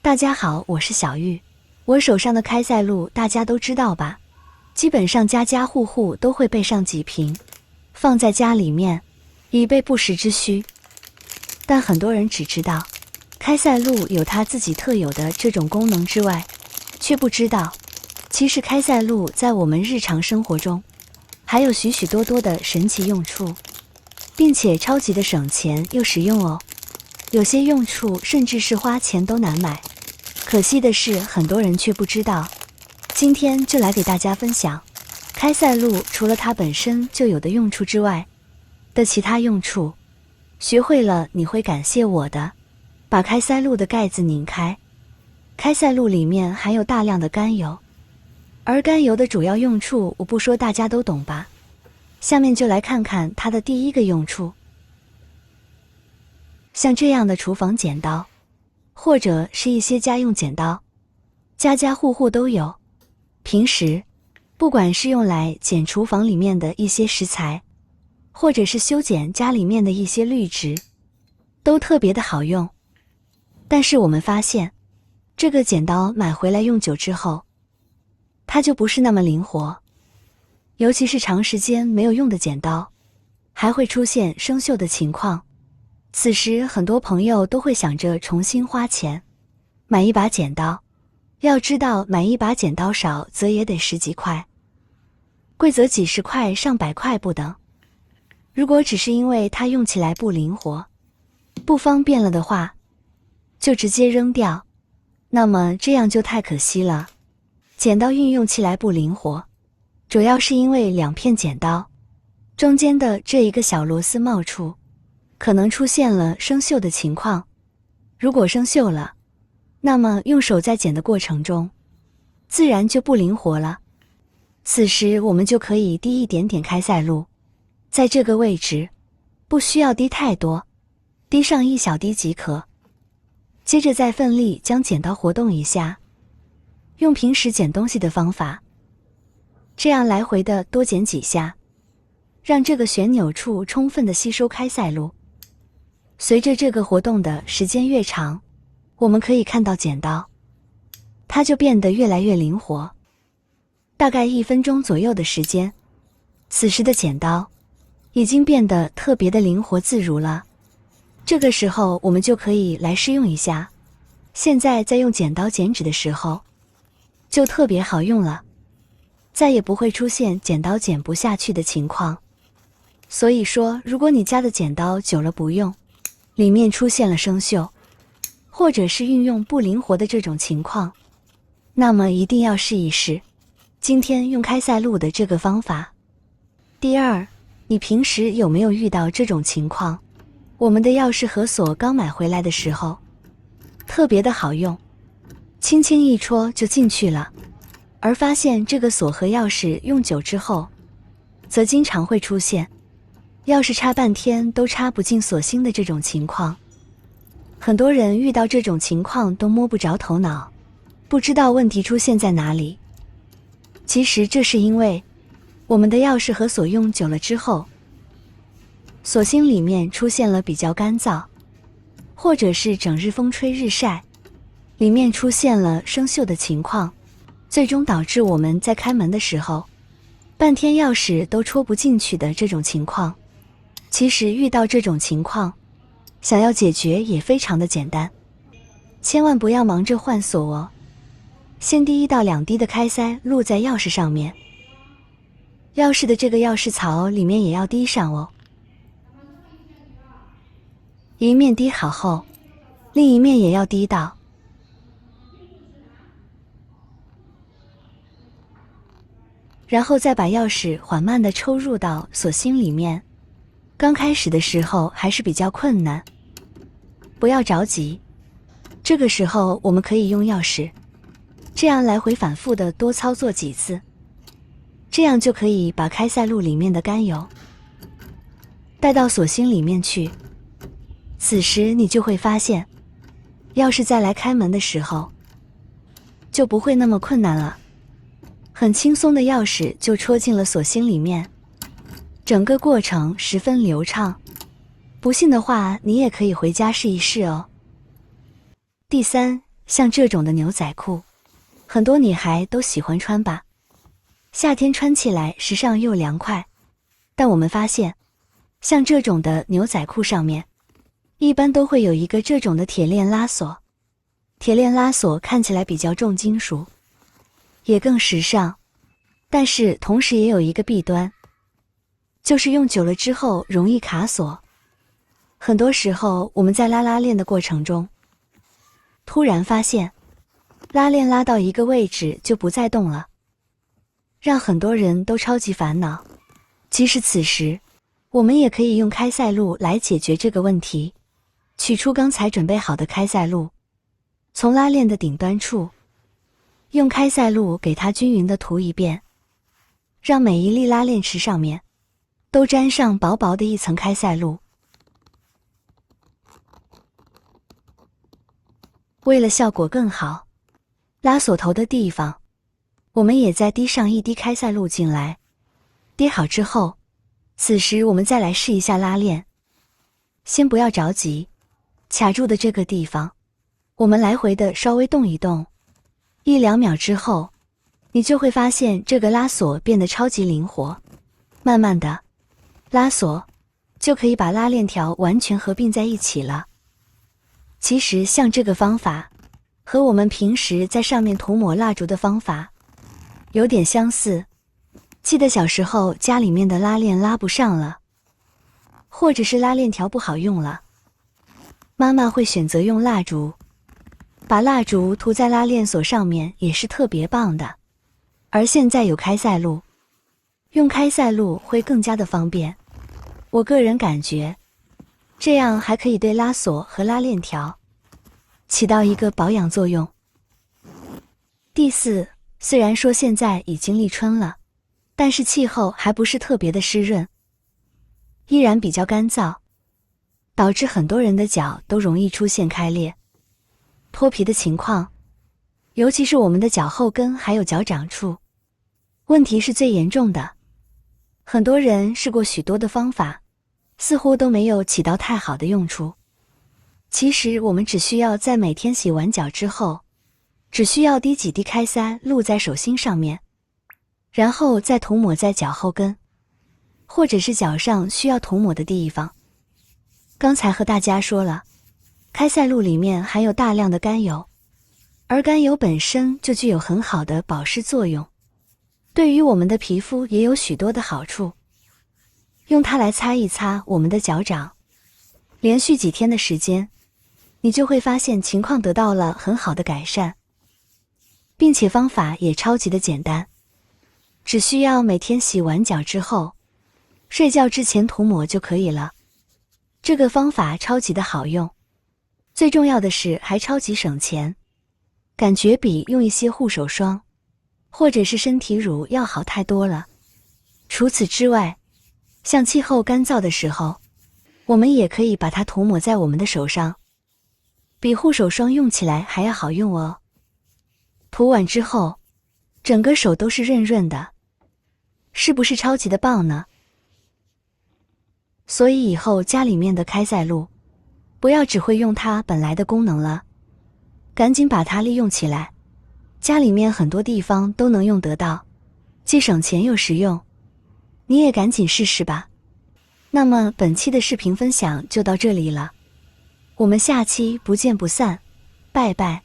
大家好，我是小玉。我手上的开塞露大家都知道吧？基本上家家户户都会备上几瓶，放在家里面，以备不时之需。但很多人只知道开塞露有它自己特有的这种功能之外，却不知道，其实开塞露在我们日常生活中还有许许多多的神奇用处，并且超级的省钱又实用哦。有些用处甚至是花钱都难买，可惜的是很多人却不知道。今天就来给大家分享开塞露除了它本身就有的用处之外的其他用处，学会了你会感谢我的。把开塞露的盖子拧开，开塞露里面含有大量的甘油，而甘油的主要用处我不说大家都懂吧。下面就来看看它的第一个用处。像这样的厨房剪刀，或者是一些家用剪刀，家家户户都有。平时不管是用来剪厨房里面的一些食材，或者是修剪家里面的一些绿植，都特别的好用。但是我们发现，这个剪刀买回来用久之后，它就不是那么灵活，尤其是长时间没有用的剪刀，还会出现生锈的情况。此时很多朋友都会想着重新花钱买一把剪刀，要知道买一把剪刀少则也得十几块，贵则几十块上百块不等。如果只是因为它用起来不灵活不方便了的话，就直接扔掉，那么这样就太可惜了。剪刀运用起来不灵活，主要是因为两片剪刀中间的这一个小螺丝帽处可能出现了生锈的情况。如果生锈了，那么用手在剪的过程中自然就不灵活了。此时我们就可以滴一点点开塞露，在这个位置，不需要滴太多，滴上一小滴即可。接着再奋力将剪刀活动一下，用平时剪东西的方法，这样来回的多剪几下，让这个旋钮处充分的吸收开塞露。随着这个活动的时间越长，我们可以看到剪刀它就变得越来越灵活。大概1分钟左右的时间，此时的剪刀已经变得特别的灵活自如了。这个时候我们就可以来试用一下，现在在用剪刀剪纸的时候就特别好用了，再也不会出现剪刀剪不下去的情况。所以说，如果你家的剪刀久了不用，里面出现了生锈，或者是运用不灵活的这种情况，那么一定要试一试今天用开塞露的这个方法。第二，你平时有没有遇到这种情况？我们的钥匙和锁刚买回来的时候特别的好用，轻轻一戳就进去了，而发现这个锁和钥匙用久之后，则经常会出现钥匙插半天都插不进锁芯的这种情况。很多人遇到这种情况都摸不着头脑，不知道问题出现在哪里。其实这是因为我们的钥匙和锁用久了之后，锁芯里面出现了比较干燥，或者是整日风吹日晒，里面出现了生锈的情况，最终导致我们在开门的时候半天钥匙都戳不进去的这种情况。其实遇到这种情况，想要解决也非常的简单，千万不要忙着换锁哦。先滴1到2滴的开塞露在钥匙上面，钥匙的这个钥匙槽里面也要滴上哦。一面滴好后，另一面也要滴到。然后再把钥匙缓慢地抽入到锁芯里面。刚开始的时候还是比较困难，不要着急。这个时候我们可以用钥匙这样来回反复的多操作几次，这样就可以把开塞露里面的甘油带到锁芯里面去。此时你就会发现，钥匙再来开门的时候就不会那么困难了，很轻松的钥匙就戳进了锁芯里面，整个过程十分流畅。不信的话，你也可以回家试一试哦。第三，像这种的牛仔裤，很多女孩都喜欢穿吧？夏天穿起来时尚又凉快。但我们发现，像这种的牛仔裤上面，一般都会有一个这种的铁链拉锁。铁链拉锁看起来比较重金属，也更时尚，但是同时也有一个弊端，就是用久了之后容易卡锁。很多时候我们在拉链的过程中，突然发现拉链拉到一个位置就不再动了，让很多人都超级烦恼。即使此时我们也可以用开塞露来解决这个问题。取出刚才准备好的开塞露，从拉链的顶端处用开塞露给它均匀地涂一遍，让每一粒拉链池上面都沾上薄薄的一层开塞露。为了效果更好，拉锁头的地方我们也再滴上一滴开塞露进来。滴好之后，此时我们再来试一下拉链。先不要着急，卡住的这个地方我们来回的稍微动一动，1-2秒之后，你就会发现这个拉锁变得超级灵活。慢慢的，拉锁就可以把拉链条完全合并在一起了。其实像这个方法和我们平时在上面涂抹蜡烛的方法有点相似。记得小时候家里面的拉链拉不上了，或者是拉链条不好用了，妈妈会选择用蜡烛，把蜡烛涂在拉链锁上面也是特别棒的。而现在有开塞露，用开塞露会更加的方便。我个人感觉，这样还可以对拉锁和拉链条起到一个保养作用。第四，虽然说现在已经立春了，但是气候还不是特别的湿润，依然比较干燥，导致很多人的脚都容易出现开裂、脱皮的情况，尤其是我们的脚后跟还有脚掌处，问题是最严重的。很多人试过许多的方法，似乎都没有起到太好的用处。其实我们只需要在每天洗完脚之后，只需要滴几滴开塞露在手心上面，然后再涂抹在脚后跟，或者是脚上需要涂抹的地方。刚才和大家说了，开塞露里面含有大量的甘油，而甘油本身就具有很好的保湿作用，对于我们的皮肤也有许多的好处。用它来擦一擦我们的脚掌，连续几天的时间，你就会发现情况得到了很好的改善，并且方法也超级的简单，只需要每天洗完脚之后，睡觉之前涂抹就可以了。这个方法超级的好用，最重要的是还超级省钱，感觉比用一些护手霜或者是身体乳要好太多了。除此之外，像气候干燥的时候，我们也可以把它涂抹在我们的手上，比护手霜用起来还要好用哦。涂完之后，整个手都是润润的，是不是超级的棒呢？所以以后家里面的开塞露，不要只会用它本来的功能了，赶紧把它利用起来。家里面很多地方都能用得到，既省钱又实用，你也赶紧试试吧。那么本期的视频分享就到这里了，我们下期不见不散，拜拜。